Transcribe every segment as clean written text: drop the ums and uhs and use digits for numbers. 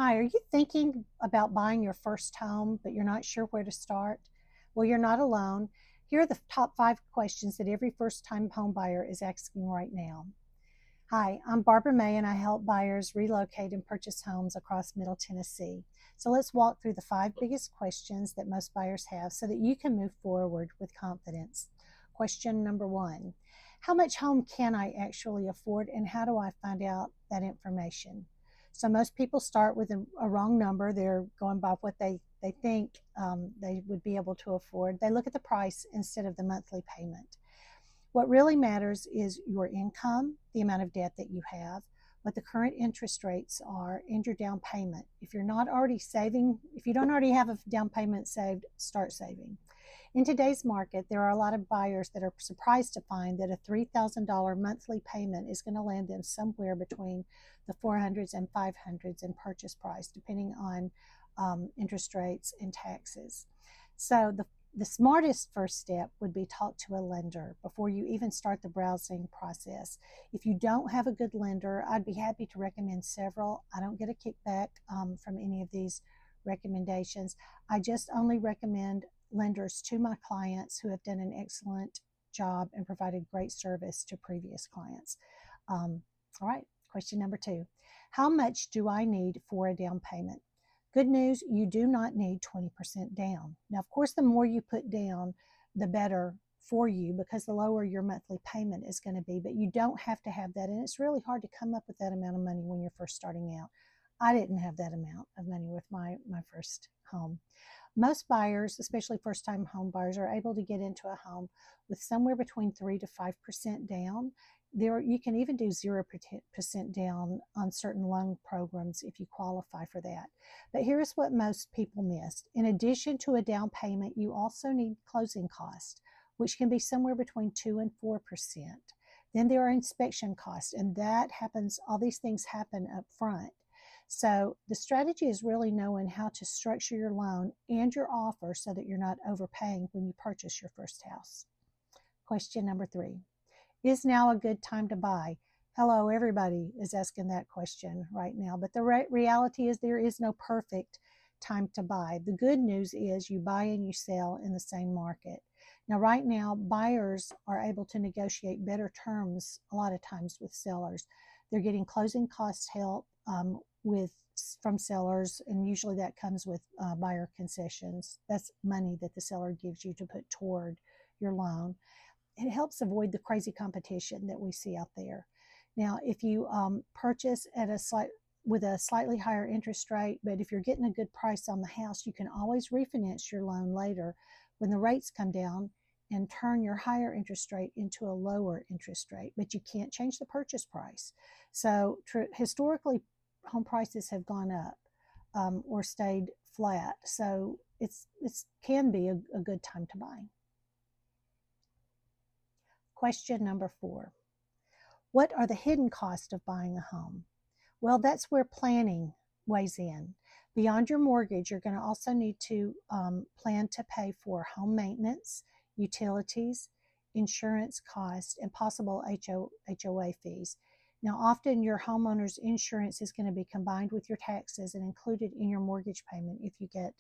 Hi, are you thinking about buying your first home, but you're not sure where to start? Well, you're not alone. Here are the top 5 questions that every first time home buyer is asking right now. Hi, I'm Barbara May, and I help buyers relocate and purchase homes across Middle Tennessee. So let's walk through the 5 biggest questions that most buyers have so that you can move forward with confidence. Question number 1: how much home can I actually afford, and how do I find out that information? So most people start with a wrong number. They're going by what they think they would be able to afford. They look at the price instead of the monthly payment. What really matters is your income, the amount of debt that you have, what the current interest rates are, and your down payment. If you're not already saving, if you don't already have a down payment saved, start saving. In today's market, there are a lot of buyers that are surprised to find that a $3,000 monthly payment is going to land them somewhere between the 400s and 500s in purchase price, depending on interest rates and taxes. So the smartest first step would be talk to a lender before you even start the browsing process. If you don't have a good lender, I'd be happy to recommend several. I don't get a kickback from any of these recommendations. I just only recommend lenders to my clients who have done an excellent job and provided great service to previous clients. All right, question number 2. How much do I need for a down payment? Good news, you do not need 20% down. Now, of course, the more you put down, the better for you, because the lower your monthly payment is going to be, but you don't have to have that. And it's really hard to come up with that amount of money when you're first starting out. I didn't have that amount of money with my first home. Most buyers, especially first-time home buyers, are able to get into a home with somewhere between 3 to 5% down. You can even do 0% down on certain loan programs if you qualify for that. But here's what most people miss. In addition to a down payment, you also need closing costs, which can be somewhere between 2 and 4%. Then there are inspection costs, and all these things happen up front. So the strategy is really knowing how to structure your loan and your offer so that you're not overpaying when you purchase your first house. Question number 3. Is now a good time to buy? Hello, everybody is asking that question right now, but the reality is there is no perfect time to buy. The good news is you buy and you sell in the same market. Now, right now, buyers are able to negotiate better terms a lot of times with sellers. They're getting closing cost help from sellers, and usually that comes with buyer concessions. That's money that the seller gives you to put toward your loan. It helps avoid the crazy competition that we see out there. Now, if you purchase with a slightly higher interest rate, but if you're getting a good price on the house, you can always refinance your loan later when the rates come down and turn your higher interest rate into a lower interest rate, but you can't change the purchase price. So historically, home prices have gone up or stayed flat. So it can be a good time to buy. Question number 4. What are the hidden costs of buying a home? Well, that's where planning weighs in. Beyond your mortgage, you're going to also need to plan to pay for home maintenance, utilities, insurance costs, and possible HOA fees. Now, often your homeowner's insurance is going to be combined with your taxes and included in your mortgage payment if you get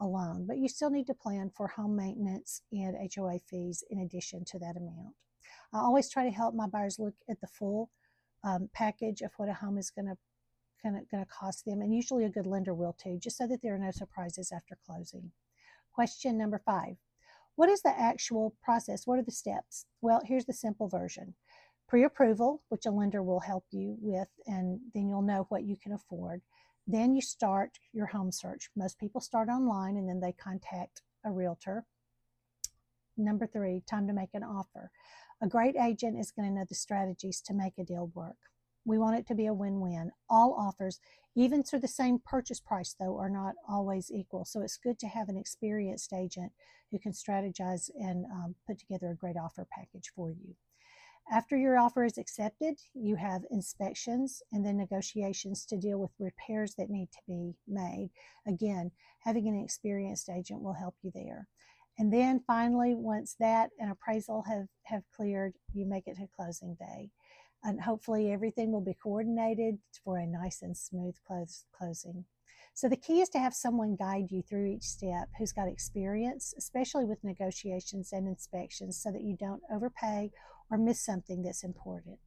a loan, but you still need to plan for home maintenance and HOA fees in addition to that amount. I always try to help my buyers look at the full package of what a home is going to cost them, and usually a good lender will too, just so that there are no surprises after closing. Question number 5. What is the actual process? What are the steps? Well, here's the simple version. Pre-approval, which a lender will help you with, and then you'll know what you can afford. Then you start your home search. Most people start online and then they contact a realtor. Number 3, time to make an offer. A great agent is going to know the strategies to make a deal work. We want it to be a win-win. All offers, even to the same purchase price though, are not always equal. So it's good to have an experienced agent who can strategize and put together a great offer package for you. After your offer is accepted, you have inspections and then negotiations to deal with repairs that need to be made. Again, having an experienced agent will help you there. And then finally, once that and appraisal have cleared, you make it to closing day. And hopefully everything will be coordinated for a nice and smooth closing. So the key is to have someone guide you through each step who's got experience, especially with negotiations and inspections, so that you don't overpay or miss something that's important.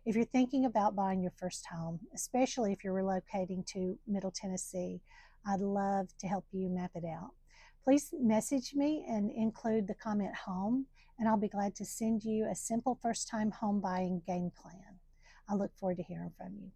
If you're thinking about buying your first home, especially if you're relocating to Middle Tennessee, I'd love to help you map it out. Please message me and include the comment home, and I'll be glad to send you a simple first-time home buying game plan. I look forward to hearing from you.